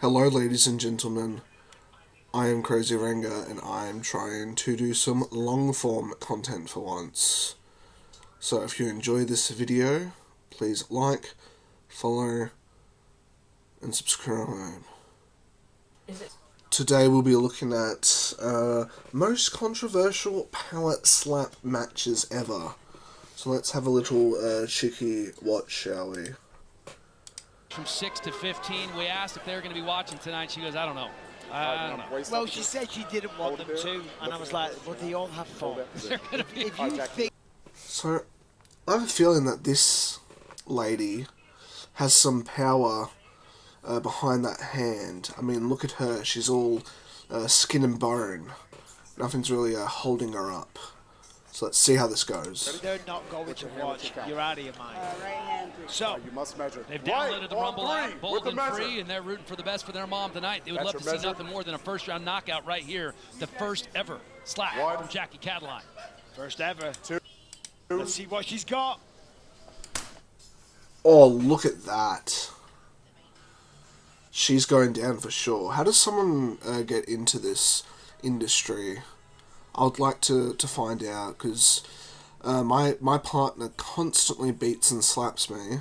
Hello ladies and gentlemen, I am Crazy Ranga and I am trying to do some long form content for once. So if you enjoy this video, please like, follow and subscribe. Today we'll be looking at most controversial power slap matches ever. So let's have a little cheeky watch, shall we? From 6 to 15, we asked if they were going to be watching tonight. She goes, I don't know. I don't know. Well, she said she didn't want them to, and I was like, well, they all have fun. If you think... So, I have a feeling that this lady has some power behind that hand. I mean, look at her. She's all skin and bone. Nothing's really holding her up. So let's see how this goes. They're not going to watch. You're out of your mind. So you must measure. They've downloaded the Rumble app, bold and free, and they're rooting for the best for their mom tonight. They would love to see nothing more than a first-round knockout right here. The first ever slap from Jackie Cataline. First ever. Let's see what she's got. Oh, look at that. She's going down for sure. How does someone get into this industry? I would like to find out, because my partner constantly beats and slaps me.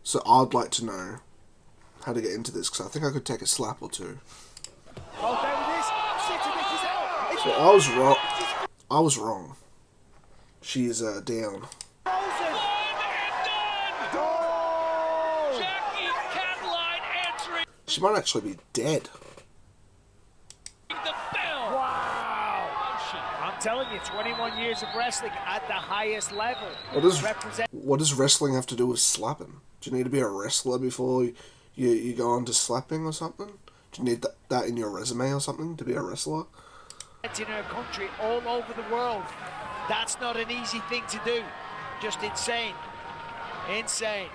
So I'd like to know how to get into this, because I think I could take a slap or two. Oh, there it is. So I was wrong. I was wrong. She is down. Jackie Cataline answering She might actually be dead. the bell. Wow. I'm telling you, 21 years of wrestling at the highest level. What does wrestling have to do with slapping? Do you need to be a wrestler before you go on to slapping or something? Do you need that in your resume or something to be a wrestler? In her country, all over the world. That's not an easy thing to do. Just insane. Insane.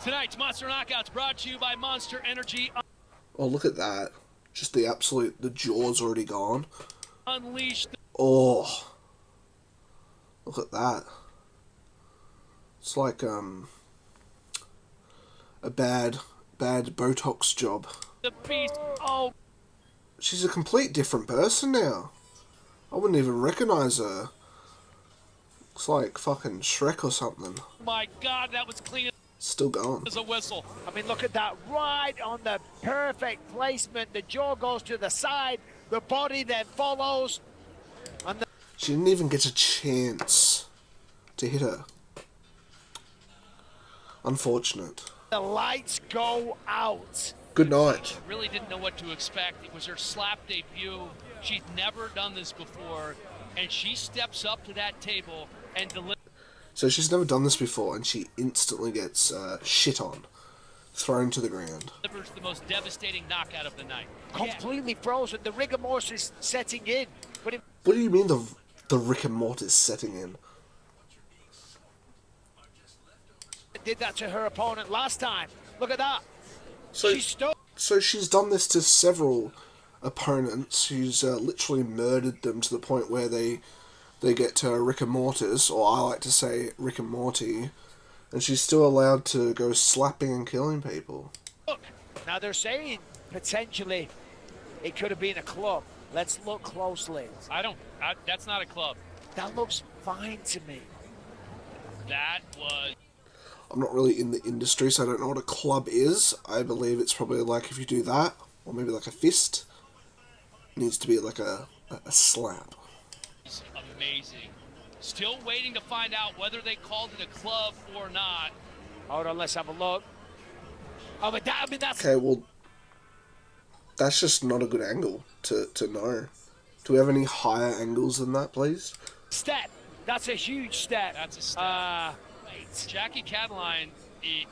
Tonight's Monster Knockouts brought to you by Monster Energy. Oh, look at that. Just the jaw's already gone. Unleash the... Oh. Look at that. It's like, a bad Botox job. The beast. Oh. She's a complete different person now. I wouldn't even recognize her. Looks like fucking Shrek or something. My God, that was clean Still going. as a whistle. I mean, look at that. Right on the perfect placement. The jaw goes to the side. The body then follows. And She didn't even get a chance to hit her. Unfortunate. the lights go out. Good night. She really didn't know what to expect. It was her slap debut. She'd never done this before. And she steps up to that table and delivers. So she's never done this before, and she instantly gets shit on. Thrown to the ground. The most devastating knockout of the night. Completely frozen. The rigor mortis is setting in. But it What do you mean the rigor mortis setting in? did that to her opponent last time. Look at that. So, She stood. so she's done this to several opponents. She's literally murdered them to the point where they get to rigor mortis, or I like to say Rick and Morty, and she's still allowed to go slapping and killing people. Look. Now they're saying potentially it could have been a club. Let's look closely. That's not a club. That looks fine to me. That was... I'm not really in the industry, so I don't know what a club is. I believe it's probably like if you do that, or maybe like a fist. It needs to be like a slap. amazing. Still waiting to find out whether they called it a club or not. Hold on, let's have a look. Oh, but that, I mean, that's... Okay, well, that's just not a good angle to know. Do we have any higher angles than that, please? Step. That's a huge step. That's a step. Jackie Cataline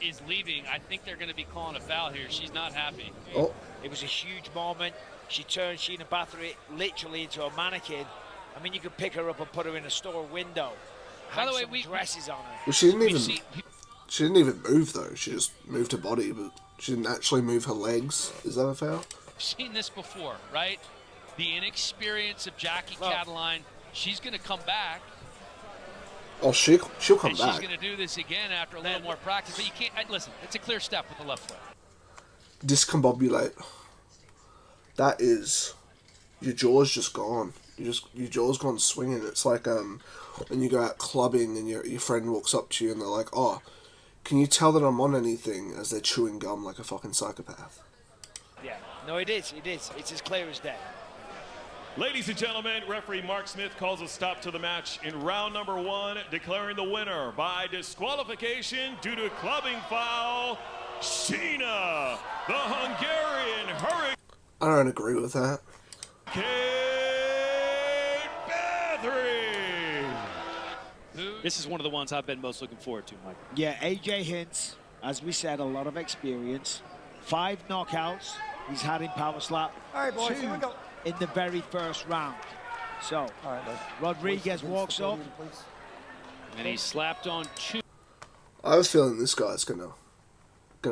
is leaving. I think they're going to be calling a foul here. She's not happy. Oh. It was a huge moment. She turned Sheena Bathory literally into a mannequin. I mean, you could pick her up and put her in a store window. By the way, dresses on her. Well, she didn't even move though. She just moved her body, but she didn't actually move her legs. Is that a foul? I've seen this before, right? The inexperience of Jackie Cataline. She's going to come back. Oh, she'll come and back. She's going to do this again after a little more practice. But you can't listen. It's a clear step with the left foot. Discombobulate. That is, your jaw's just gone. Your jaw's gone swinging. It's like when you go out clubbing and your friend walks up to you and they're like, "Oh, can you tell that I'm on anything?" as they're chewing gum like a fucking psychopath. Yeah, no, it is. It's as clear as day. Ladies and gentlemen, referee Mark Smith calls a stop to the match in round number 1, declaring the winner by disqualification due to clubbing foul, Sheena, the Hungarian Hurricane. I don't agree with that. This is one of the ones I've been most looking forward to, Mike. Yeah, AJ Hints, as we said, a lot of experience. 5 knockouts he's had in Power Slap. All right, boys, 2 here we go. in the very first round. So, All right, Rodriguez walks up. And he slapped on 2 I have a feeling this guy's gonna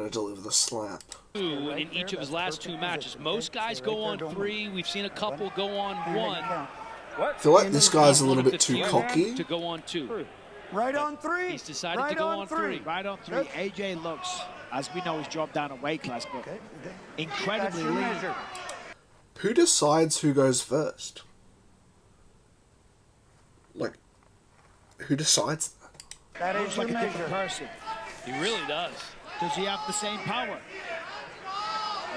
deliver the slap. in each of his last 2 matches. Most guys go on 3. We've seen a couple go on 1. I feel like this guy's a little bit too cocky. To go on 2. Right on 3. He's decided right to go on 3. Right on 3. AJ looks, as we know, he's dropped down a weight class, but incredibly lean. Who decides who goes first? Like, who decides that? That is Looks your like a different measure. person. He really does. Does he have the same power?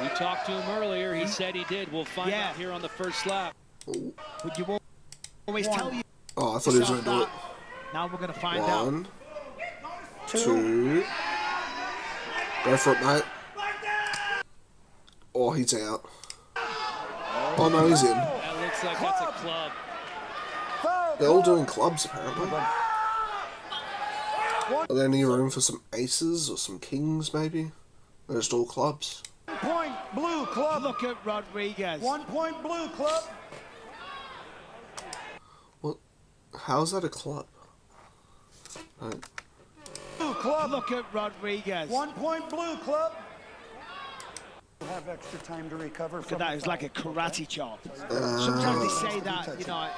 We talked to him earlier. He said he did. We'll find Yeah. out here on the first slap. Would you always tell you? Oh, I thought he was gonna do it. Now we're gonna find out. 1, 2. Go for it, mate. Oh, he's out. Oh no, he's in. That looks like that's a club. They're all doing clubs apparently. Are there any room for some aces or some kings maybe? They're just all clubs. 1 point blue club. Look at Rodriguez. 1 point blue club. What? How's that a club? Blue club. Look at Rodriguez. 1 point blue club. Have extra time to recover Look from at that. It's like a karate chop. Sometimes they say that, you know,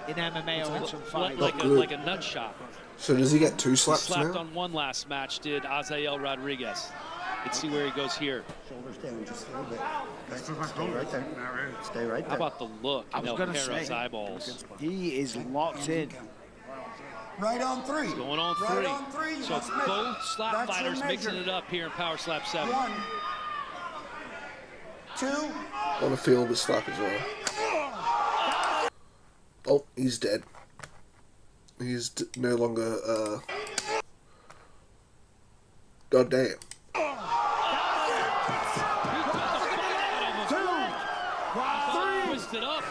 in MMA or in some fights. Like a nut shot. So does he get 2 He slaps slapped now? on 1 last match, did Azael Rodriguez. Let's see where he goes here. Shoulders down just a little bit. Stay right there. Stay right there. How about the look I in was El gonna Perro's say, eyeballs? he is locked in. Right on 3. Going on 3. Right on 3. So Let's measure. both slap That's your fighters mixing measure. it up here in Power Slap 7. 1, 2. I want to feel the slap as well. Oh, he's dead. He's no longer, God damn. Twisted up.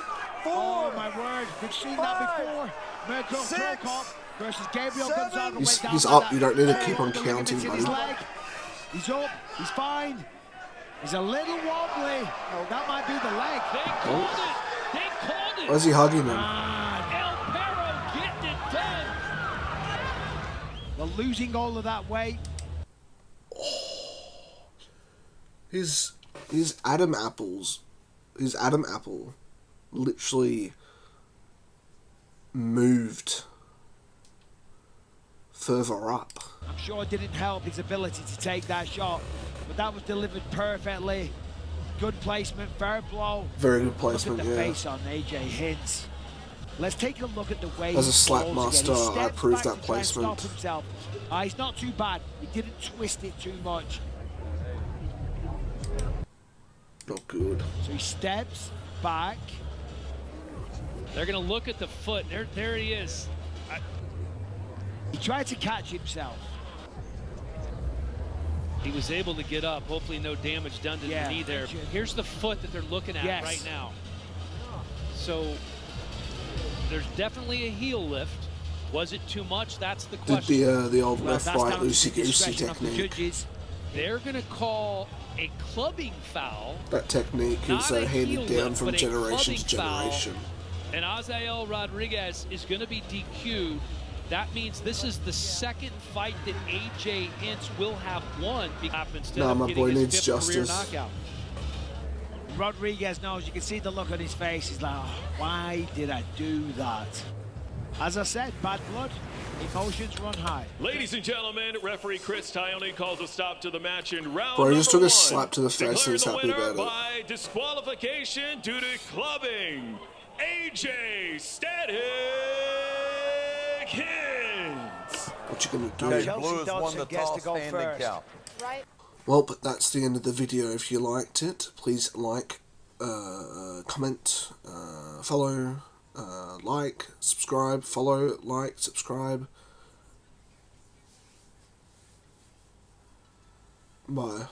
Oh my word, we've seen that before. Mirko 6, Krokop versus Gabriel 7. Gonzalez. He's- went down he's by up, that. you don't need to keep on The counting, ligaments in his buddy. leg. He's up, he's fine. He's a little wobbly. Oh, that might be the leg. They called it. They called it. Why is he hugging him? El Perro getting it done. Well, losing all of that weight. His Adam Apple literally moved further up. I'm sure it didn't help his ability to take that shot, but that was delivered perfectly. Good placement, fair blow. Very good placement, Look at the yeah. face on AJ Hints. Let's take a look at the way As a he slap falls again. master, He I steps approve back that to try and placement. Stop himself. He's not too bad. He didn't twist it too much. Not good. So he steps back. They're going to look at the foot. There he is. He tried to catch himself. He was able to get up. Hopefully no damage done to Yeah. the knee there. Here's the foot that they're looking at Yes. right now. So there's definitely a heel lift. Was it too much? That's the Did question. the old Well, left that's right down to the loosey goosey discretion of the technique? judges. They're going to call a clubbing foul. That technique is Not a heel handed down lift, from but a generation to clubbing foul. generation. And Azael Rodriguez is going to be DQ'd. That means this is the second fight that AJ Hints will have won instead Nah, of my getting boy his needs 5th career justice. knockout. Rodriguez knows. You can see the look on his face. He's like, oh, why did I do that? As I said, bad blood, emotions run high. Ladies and gentlemen, referee Chris Tione calls a stop to the match in round Bro, he just took number a slap to the face and Declaring he's the happy winner about it. by disqualification due to clubbing, AJ Static Hins. What you gonna do? Okay, Chelsea Blues won Dodson the gets to toss go and the first. count. Right. Well, but that's the end of the video. If you liked it, please like, comment, follow, like, subscribe, follow, like, subscribe. Bye.